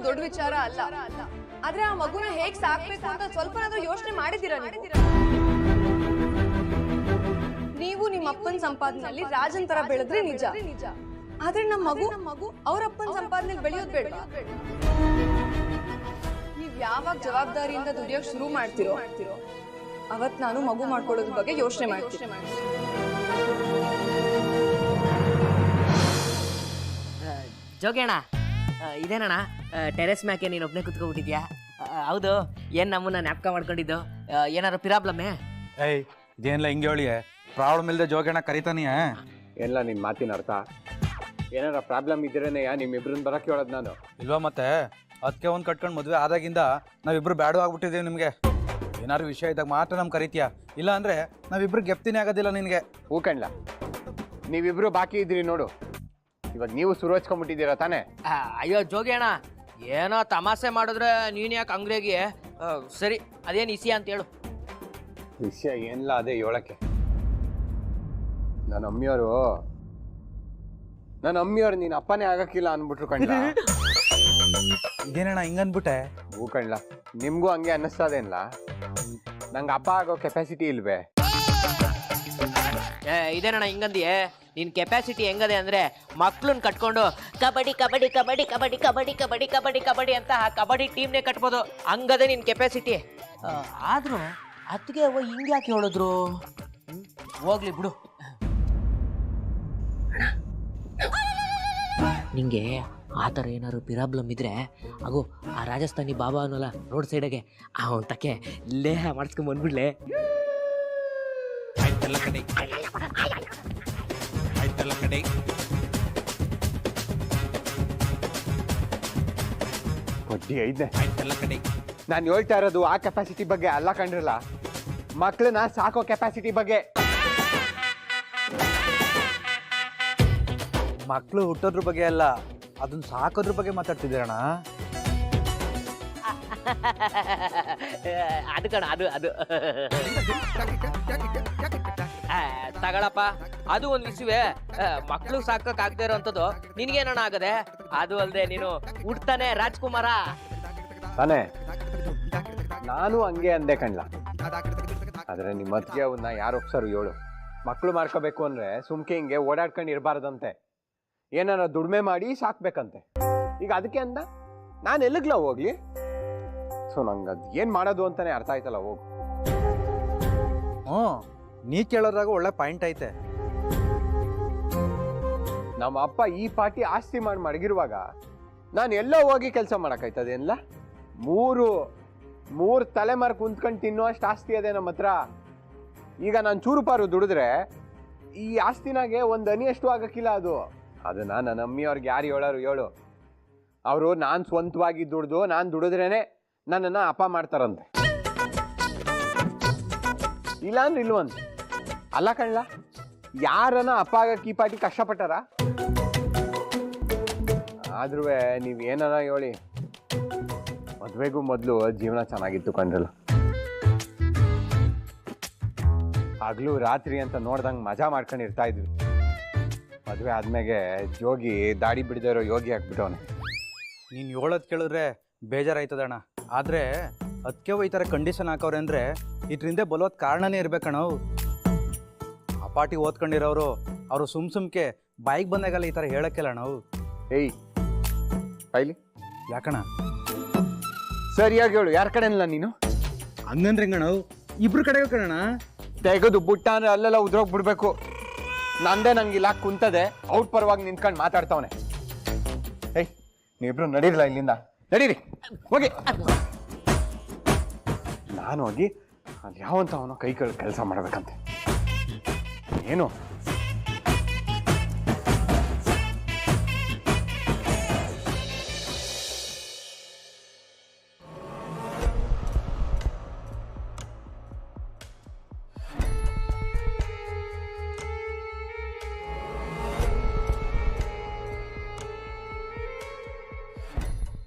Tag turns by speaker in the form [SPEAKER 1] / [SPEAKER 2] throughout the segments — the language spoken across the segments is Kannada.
[SPEAKER 1] ದೊಡ್ಡ ವಿಚಾರ ಅಲ್ಲ. ಆದ್ರೆ ಆ ಮಗುನ ಹೇಗ್ ಸಾಕ್ಬೇಕು ಅಂತ ಸ್ವಲ್ಪನಾದ್ರೂ ಯೋಚನೆ ಮಾಡಿದ್ದೀರಾ ನೀವು? ನಿಮ್ಮ ಅಪ್ಪನ ಸಂಪಾದನೆಯಲ್ಲಿ ರಾಜನ್ ತರ ಬೆಳೆದ್ರೆ ನಿಜ. ಆದ್ರೆ ನಮ್ಮ ಮಗು ಅವ್ರ ಅಪ್ಪನ ಸಂಪಾದನೆಯಲ್ಲಿ ಬೆಳೆಯೋದ್ ಬೇಡ. ನೀವ್ ಯಾವಾಗ ಜವಾಬ್ದಾರಿಯಿಂದ ದುಡಿಯೋಕ್ ಶುರು ಮಾಡ್ತಿರೋ ಅವತ್ ನಾನು ಮಗು ಮಾಡ್ಕೊಳ್ಳೋದ್ರ ಬಗ್ಗೆ ಯೋಚನೆ ಮಾಡ್ತೀನಿ.
[SPEAKER 2] ಜೋಗೇಣ, ಇದೇನಣ್ಣ ಟೆರೆಸ್ ಮ್ಯಾಕೆ ನೀನು ಒಬ್ಬನೇ ಕುತ್ಕೊಬಿಟ್ಟಿದ್ಯಾ? ಹೌದು, ಏನು ನಮ್ಮನ್ನ ಜ್ಞಾಪಕ ಮಾಡ್ಕೊಂಡಿದ್ದು? ಏನಾರು ಪ್ರಾಬ್ಲಮ್ಮೇ?
[SPEAKER 3] ಏಯ್, ಇದೇನಿಲ್ಲ ಹಿಂಗೆ ಹೇಳಿ, ಪ್ರಾಬ್ಲಮ್ ಇಲ್ಲದೆ ಜೋಗೇಣ ಕರಿತಾನಿಯಾ?
[SPEAKER 4] ಏನಿಲ್ಲ ನಿನ್ನ ಮಾತಿನ ಅರ್ಥ. ಏನಾರ ಪ್ರಾಬ್ಲಮ್ ಇದ್ರೇನೆ ನಿಮ್ಮಿಬ್ರನ್ನ ಬರಕ್ಕೆ ಹೇಳೋದು ನಾನು.
[SPEAKER 3] ಇಲ್ವಾ ಮತ್ತೆ ಅದಕ್ಕೆ ಒಂದು ಕಟ್ಕೊಂಡು ಮದುವೆ ಆದಾಗಿಂದ ನಾವಿಬ್ರು ಬ್ಯಾಡು ಆಗ್ಬಿಟ್ಟಿದ್ದೀವಿ. ನಿಮಗೆ ಏನಾದ್ರು ವಿಷಯ ಇದ್ದಾಗ ಮಾತ್ರ ನಮ್ಗೆ ಕರಿತೀಯಾ, ಇಲ್ಲ ಅಂದರೆ ನಾವಿಬ್ರು ಗೆಪ್ತಿನೇ ಆಗೋದಿಲ್ಲ ನಿನಗೆ.
[SPEAKER 4] ಹೂ ಕಣ್ಲ, ನೀವಿಬ್ರು ಬಾಕಿ ಇದ್ರಿ ನೋಡು. ಇವಾಗ ನೀವು ಸುರೋಚ್ಕೊಂಡ್ಬಿಟ್ಟಿದ್ದೀರಾ ತಾನೇ?
[SPEAKER 2] ಅಯ್ಯೋ ಜೋಗೇಣ, ಏನೋ ತಮಾಷೆ ಮಾಡಿದ್ರೆ ನೀನು ಯಾಕೆ ಅಂಗ್ರೇಗಿ? ಸರಿ, ಅದೇನು ಇಸಿ ಅಂತ ಹೇಳು.
[SPEAKER 4] ವಿಷಯ ಏನಿಲ್ಲ, ಅದೇ ಹೇಳಕ್ಕೆ. ನನ್ನ ಅಮ್ಮಿಯವರು ನೀನು ಅಪ್ಪನೇ ಆಗಕ್ಕಿಲ್ಲ ಅನ್ಬಿಟ್ರು ಕಣ್ಲ.
[SPEAKER 3] ಇದೇನಣ್ಣ ಹಿಂಗನ್ಬಿಟ್ಟೆ?
[SPEAKER 4] ಹೂ ಕಣ್ಲ, ನಿಮ್ಗೂ ಹಂಗೆ ಅನ್ನಿಸ್ತದೇನಿಲ್ಲ? ನಂಗೆ ಅಪ್ಪ ಆಗೋ ಕೆಪಾಸಿಟಿ ಇಲ್ವೇ?
[SPEAKER 2] ಇದೇನಣ್ಣ ಹಿಂಗಂದಿಯೇ? ನಿನ್ನ ಕೆಪಾಸಿಟಿ ಹೆಂಗದೆ ಅಂದರೆ ಮಕ್ಳನ್ನ ಕಟ್ಕೊಂಡು ಕಬಡ್ಡಿ ಕಬಡ್ಡಿ ಕಬಡ್ಡಿ ಕಬಡ್ಡಿ ಕಬಡ್ಡಿ ಕಬಡ್ಡಿ ಕಬಡ್ಡಿ ಕಬಡ್ಡಿ ಅಂತ ಕಬಡ್ಡಿ ಟೀಮ್ನೇ ಕಟ್ಬೋದು, ಹಂಗದೆ ನಿನ್ನ ಕೆಪಾಸಿಟಿ. ಆದರೂ ಅದಕ್ಕೆ ಅವ ಹಿಂಗೆ ಯಾಕೆ ಹೇಳಿದ್ರು? ಹೋಗ್ಲಿ ಬಿಡು. ನಿಂಗೆ ಆ ಥರ ಏನಾದ್ರು ಪ್ರಾಬ್ಲಮ್ ಇದ್ರೆ ಹಾಗೂ ಆ ರಾಜಸ್ಥಾನಿ ಬಾಬಾ ಅನ್ನೋಲ್ಲ ರೋಡ್ ಸೈಡಾಗೆ ಅವನ ತಕ್ಕೆ ಲೇಹ ಮಾಡಿಸ್ಕೊಂಡ್ ಬಂದ್ಬಿಡ್ಲೆ.
[SPEAKER 4] ನಾನು ಹೇಳ್ತಾ ಇರೋದು ಆ ಕೆಪಾಸಿಟಿ ಬಗ್ಗೆ ಅಲ್ಲ ಕಂಡ್ರಲ್ಲ, ಮಕ್ಳನ್ನ ಸಾಕೋ ಕೆಪಾಸಿಟಿ ಬಗ್ಗೆ.
[SPEAKER 3] ಮಕ್ಕಳು ಹುಟ್ಟೋದ್ರ ಬಗ್ಗೆ ಅಲ್ಲ, ಅದನ್ನ ಸಾಕೋದ್ರ ಬಗ್ಗೆ ಮಾತಾಡ್ತಿದ್ದೀರಣ್ಣ.
[SPEAKER 2] ಅದು ಕಣ, ಅದು ತಗಳಪ್ಪ, ಅದು ಒಂದು ವಿಷಯವೇ. ಮಕ್ಕಳು ಸಾಕಕ್ಕಾಗದೇ ಇರೋಂಥದ್ದು ನಿನಗೇನಣ್ಣ ಆಗದೆ? ಅದು ಅಲ್ಲದೆ ನೀನು ಹುಡ್ತಾನೆ ರಾಜ್ಕುಮಾರ
[SPEAKER 4] ತಾನೇ? ನಾನು ಹಂಗೆ ಅಂದೆ ಕಣ್ಲ. ಆದ್ರೆ ನಿಮ್ಮ ಅತ್ತಿಗೆ ಅವನ್ನ ಯಾರು ಒಪ್ಸರು ಹೇಳು? ಮಕ್ಕಳು ಮಾಡ್ಕೋಬೇಕು ಅಂದ್ರೆ ಸುಮ್ಕೆ ಹಿಂಗೆ ಓಡಾಡ್ಕೊಂಡು ಇರಬಾರ್ದಂತೆ, ಏನಾರ ದುಡಿಮೆ ಮಾಡಿ ಸಾಕ್ಬೇಕಂತೆ. ಈಗ ಅದಕ್ಕೆ ಅಂದ ನಾನು ಎಲ್ಲಿಗ್ಲ ಹೋಗ್ಲಿ? ಸೊ ನಂಗೆ ಅದು ಏನು ಮಾಡೋದು ಅಂತಾನೆ ಅರ್ಥ ಆಯ್ತಲ್ಲ. ಹೋಗು.
[SPEAKER 3] ನೀ ಕೇಳೋದ್ರಾಗ ಒಳ್ಳೆ ಪಾಯಿಂಟ್ ಐತೆ.
[SPEAKER 4] ನಮ್ಮ ಅಪ್ಪ ಈ ಪಾರ್ಟಿ ಆಸ್ತಿ ಮಾಡಿ ಮಡಗಿರುವಾಗ ನಾನು ಎಲ್ಲೋ ಹೋಗಿ ಕೆಲಸ ಮಾಡೋಕ್ಕಾಯ್ತದೇನಿಲ್ಲ? ಮೂರು ತಲೆಮಾರು ಕುಂತ್ಕೊಂಡು ತಿನ್ನುವಷ್ಟು ಆಸ್ತಿ ಅದೇ ನಮ್ಮ ಹತ್ರ. ಈಗ ನಾನು ಚೂರು ಪಾರು ದುಡಿದ್ರೆ ಈ ಆಸ್ತಿನಾಗೆ ಒಂದು ಹನಿಯಷ್ಟು ಆಗಕ್ಕಿಲ್ಲ. ಅದನ್ನ ನನ್ನ ಅಮ್ಮಿಯವ್ರಿಗೆ ಯಾರು ಹೇಳು? ಅವರು ನಾನು ಸ್ವಂತವಾಗಿ ನಾನು ದುಡಿದ್ರೇನೆ ನನ್ನನ್ನು ಅಪ್ಪ ಮಾಡ್ತಾರಂತೆ, ಇಲ್ಲಾಂದ್ರೆ ಇಲ್ವಂತ. ಅಲ್ಲ ಕಣ್ಲ, ಯಾರನ್ನ ಅಪ್ಪ ಆಗಕ್ಕೆ ಈ ಪಾರ್ಟಿ ಕಷ್ಟಪಟ್ಟಾರ? ಆದ್ರೂ ನೀವು ಏನಾರ ಹೇಳಿ, ಮದುವೆಗೂ ಮೊದಲು ಜೀವನ ಚೆನ್ನಾಗಿತ್ತು ಕಂಡ್ರಲ್ಲ. ಹಗಲು ರಾತ್ರಿ ಅಂತ ನೋಡ್ದಂಗೆ ಮಜಾ ಮಾಡ್ಕೊಂಡು ಇರ್ತಾ ಇದ್ವಿ. ಮದುವೆ ಆದ್ಮೇಲೆ ಜೋಗಿ ದಾಡಿ ಬಿಡದೇ ಇರೋ ಯೋಗಿ ಆಗ್ಬಿಟ್ಟವನೆ.
[SPEAKER 3] ನೀನು ಹೇಳೋದು ಕೇಳಿದ್ರೆ ಬೇಜಾರಾಯ್ತದಣ್ಣ. ಆದರೆ ಅದಕ್ಕೆ ಈ ಥರ ಕಂಡೀಷನ್ ಹಾಕವ್ರೆ ಅಂದರೆ ಇದರಿಂದ ಬಲೋದ್ ಕಾರಣನೇ ಇರ್ಬೇಕಣ್ಣ. ಆ ಪಾರ್ಟಿ ಓದ್ಕೊಂಡಿರೋರು ಅವರು ಸುಮ್ಕೆ ಬಾಯಿಗೆ ಬಂದಾಗಲ್ಲ ಈ ಥರ ಹೇಳಕ್ಕಿಲ್ಲ ನಾವು.
[SPEAKER 4] ಏಯ್ ಕೈಲಿ
[SPEAKER 3] ಯಾಕಣ್ಣ?
[SPEAKER 4] ಸರಿಯಾಗಿ ಹೇಳು, ಯಾರ ಕಡೆನಿಲ್ಲ ನೀನು?
[SPEAKER 3] ಹಂಗಂದ್ರೆ ಹೆಂಗಣ್ಣ? ಇಬ್ರು ಕಡೆಗೆ ಕಣಣ್ಣ.
[SPEAKER 4] ತೆಗೆದು ಬುಟ್ಟ ಅಂದ್ರೆ ಅಲ್ಲೆಲ್ಲ ಉದ್ರೋಗ್ಬಿಡ್ಬೇಕು. ನಂದೇ ನಂಗೆ ಇಲ್ಲ ಕುಂತದೆ, ಅವ್ರ ಪರವಾಗಿ ನಿಂತ್ಕೊಂಡು ಮಾತಾಡ್ತಾವನೆ. ಏಯ್ ನೀವಿಬ್ರು ನಡೀರಲ್ಲ ಇಲ್ಲಿಂದ, ನಡೀರಿ ಹೋಗಿ. ನಾನು ಹೋಗಿ ಅಲ್ಲಿ ಯಾವಂತ ಅವನು ಕೈ ಕೆಲಸ ಮಾಡ್ಬೇಕಂತೆ. ಏನು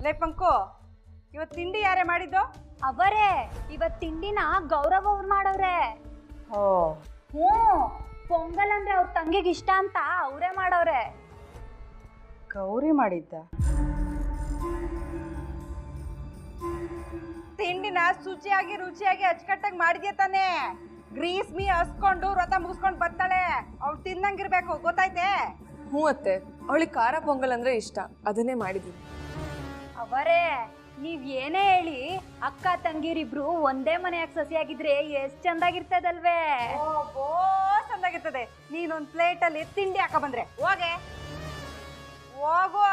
[SPEAKER 5] ಲೇ ಪಂಕು, ಇವತ್ತು ತಿಂಡಿ ಯಾರೇ ಮಾಡಿದ್ದು?
[SPEAKER 6] ಅವರೇ. ಇವತ್ತು ತಿಂಡಿನ ಗೌರವ್ ಅವ್ರು ಮಾಡವ್ರೆ. ಹ್ಞೂ, ಪೊಂಗಲ್ ಅಂದ್ರೆ ಅವ್ರ ತಂಗಿಗೆ ಇಷ್ಟ ಅಂತ ಅವರೇ ಮಾಡವ್ರೆ.
[SPEAKER 5] ಗೌರಿ ಮಾಡಿದ್ದ? ತಿಂಡಿನ ಶುಚಿಯಾಗಿ ರುಚಿಯಾಗಿ ಅಚ್ಚುಕಟ್ಟಾಗಿ ಮಾಡಿದ್ಯಾ ತಾನೇ? ಗ್ರೀಸ್ ಮೀ ಹಸ್ಕೊಂಡು ವ್ರತ ಮುಗಿಸ್ಕೊಂಡು ಬರ್ತಾಳೆ. ಅವ್ಳು ತಿನ್ನಂಗಿರ್ಬೇಕು, ಗೊತ್ತಾಯ್ತೆ?
[SPEAKER 1] ಹ್ಞೂ ಅತ್ತೆ, ಅವಳಿಗೆ ಖಾರ ಪೊಂಗಲ್ ಅಂದ್ರೆ ಇಷ್ಟ, ಅದನ್ನೇ ಮಾಡಿದ್ದೀನಿ.
[SPEAKER 6] ಅವರೇ ನೀವ್ ಏನೇ ಹೇಳಿ ಅಕ್ಕ ತಂಗಿರಿಬ್ರು ಒಂದೇ ಮನೆಯಾಗ ಸಸಿಯಾಗಿದ್ರೆ ಎಷ್ಟ್ ಚಂದಾಗಿರ್ತದಲ್ವೇ?
[SPEAKER 5] ಓ ಚಂದಾಗಿರ್ತದೆ. ನೀನೊಂದ್ ಪ್ಲೇಟಲ್ಲಿ ತಿಂಡಿ ಹಾಕ ಬಂದ್ರೆ ಹೋಗೆ ಹೋಗು.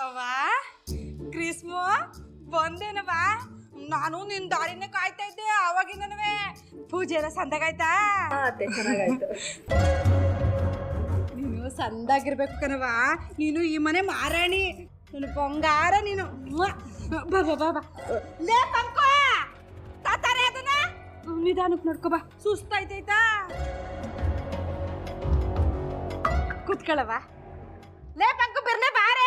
[SPEAKER 5] ಅವ್ವ ಗ್ರೀಸ್ಮು ಬಂದೇನವ? ನಾನು ನಿನ್ ದಾರಿನೇ ಕಾಯ್ತಾ ಇದ್ದೆ ಅವಾಗಿಂದನವೇ. ಪೂಜೆ ಎಲ್ಲ ಸಂದಾಗಾಯ್ತಾ?
[SPEAKER 1] ಚೆನ್ನಾಗಾಯ್ತು.
[SPEAKER 5] ನೀನು ಸಂದಾಗಿರ್ಬೇಕು ಕಣವ. ನೀನು ಈ ಮನೆ ಮಾರಾಣಿ, ನೀನು ಬಂಗಾರ ನೀನು. ಬಾಬಾ ಬಾಬಾ ಲೇ ಪಂಕೋ, ತಾತಾರೆ ಅದನ್ನ ನಿಧಾನಕ್ಕೆ ನೋಡ್ಕೊ ಬಾ, ಸುಸ್ತಾಯ್ತೈತಾ? ಕುತ್ಕೊಳ್ಳವ. ಲೇ ಪಂಕು ಬಿರ್ನೆ ಬಾರೆ.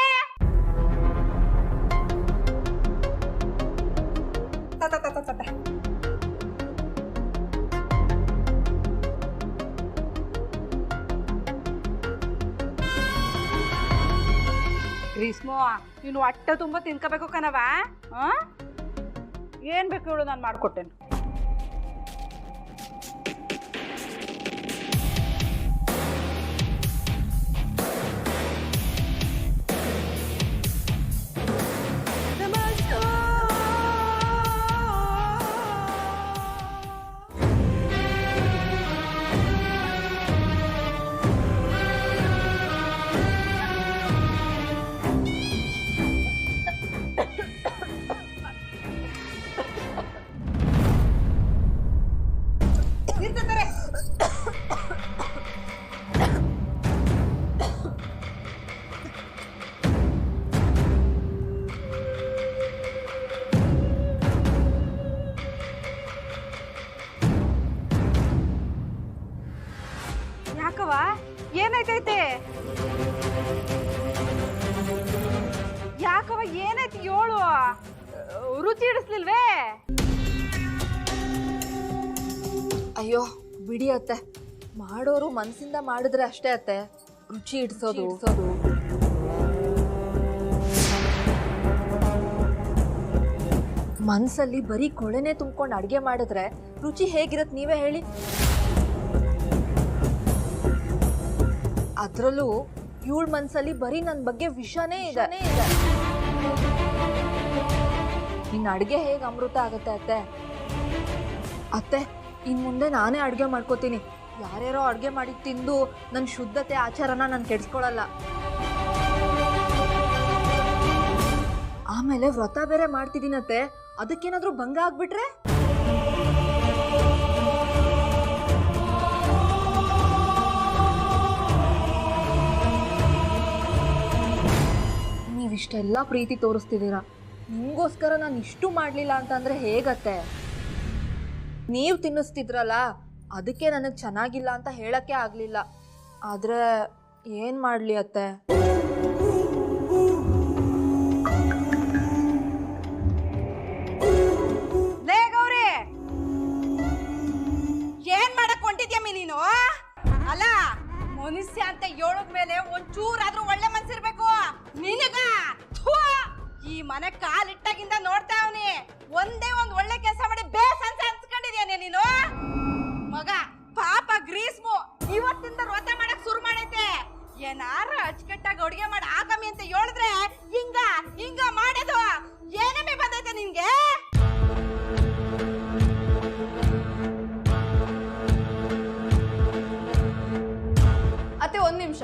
[SPEAKER 5] ಗ್ರೀಸ್ಮೋ, ನೀನು ಹೊಟ್ಟೆ ತುಂಬ ತಿನ್ಕೋಬೇಕು ಕಣವ. ಏನ್ ಬೇಕು ಹೇಳು, ನಾನು ಮಾಡ್ಕೊಟ್ಟೇನು. ಯಾಕವ ಏನಾಯ್ತೈತೆ? ಯಾಕವ ಏನಾಯ್ತು ಹೇಳು. ರುಚಿ ಹಿಡಿಸ್ಲಿಲ್ವೇ?
[SPEAKER 1] ಅಯ್ಯೋ ಬಿಡಿ ಅತ್ತೆ, ಮಾಡೋರು ಮನ್ಸಿಂದ ಮಾಡಿದ್ರೆ ಅಷ್ಟೇ ಅತ್ತೆ ರುಚಿ ಇಡ್ಸೋದು. ಮನ್ಸಲ್ಲಿ ಬರೀ ಕೊಳೆನೆ ತುಂಬ್ಕೊಂಡು ಅಡ್ಗೆ ಮಾಡಿದ್ರೆ ರುಚಿ ಹೇಗಿರತ್ ನೀವೇ ಹೇಳಿ. ಅದ್ರಲ್ಲೂ ಇವಳ ಮನ್ಸಲ್ಲಿ ಬರೀ ನನ್ನ ಬಗ್ಗೆ ವಿಷನೇ ಇದೆ. ನಿನ್ನ ಅಡ್ಗೆ ಹೇಗೆ ಅಮೃತ ಆಗತ್ತೆ ಅತ್ತೆ? ಅತ್ತೆ ಇನ್ ಮುಂದೆ ನಾನೇ ಅಡ್ಗೆ ಮಾಡ್ಕೋತೀನಿ. ಯಾರ್ಯಾರೋ ಅಡ್ಗೆ ಮಾಡಿ ತಿಂದು ನನ್ನ ಶುದ್ಧತೆ ಆಚಾರನ ನಾನು ಕೆಡಿಸ್ಕೊಳಲ್ಲ. ಆಮೇಲೆ ವ್ರತ ಬೇರೆ ಮಾಡ್ತಿದ್ದೀನತ್ತೆ, ಅದಕ್ಕೇನಾದ್ರೂ ಭಂಗ ಆಗ್ಬಿಟ್ರೆ? ನೀವಿಷ್ಟೆಲ್ಲ ಪ್ರೀತಿ ತೋರಿಸ್ತಿದ್ದೀರಾ, ನಿಮಗೋಸ್ಕರ ನಾನು ಇಷ್ಟು ಮಾಡಲಿಲ್ಲ ಅಂತಂದ್ರೆ ಹೇಗತ್ತೆ? ನೀವು ತಿನ್ನಿಸ್ತಿದ್ರಲ್ಲ, ಅದಕ್ಕೆ ನನಗೆ ಚೆನ್ನಾಗಿಲ್ಲ ಅಂತ ಹೇಳಕ್ಕೆ ಆಗಲಿಲ್ಲ. ಆದರೆ ಏನು ಮಾಡಲಿ ಅತ್ತೆ?
[SPEAKER 5] ಲೇ ಗೌರಿ, ಏನ್ ಮಾಡಕ್ ಹೊಂಟಿದ್ಯಮ್ಮಿ ನೀನು? ಅಲ್ಲ, ಮನುಷ್ಯ ಅಂತ ಹೇಳೋದ್ ಮೇಲೆ ಒಂಚೂರಾದ್ರೂ ಒಳ್ಳೆ ಮನ್ಸಿರ್ಬೇಕು ನಿನಗ. ಈ ಮನೆ ಕಾಲಿಟ್ಟಾಗಿಂದ ನೋಡ್ತಾ ಅವನಿ, ಒಂದೇ ಒಂದ್ ಒಳ್ಳೆ ಕೆಲಸ ಮಾಡಿ ಬೇಸ್ ಅಂತ ಅನ್ಸ್ಕೊಂಡಿದ್ಯಾನೆ ನೀನು? ಮಗ ಪಾಪ ಗ್ರೀಸ್ಮು ಇವತ್ತಿಂದ ವ್ರತ ಮಾಡಕ್ ಶುರು ಮಾಡೈತೆ. ಏನಾರ ಅಚ್ಚುಕಟ್ಟಾಗಿ ಅಡುಗೆ ಮಾಡಿ ಆಗಮಿ ಅಂತ ಹೇಳಿದ್ರೆ ಹಿಂಗ ಮಾಡೋದು ಏನಮ್ಮಿ ಬಂದೈತೆ ನಿನ್ಗೆ?
[SPEAKER 1] ಅತ್ತೆ ಒಂದ್ ನಿಮಿಷ,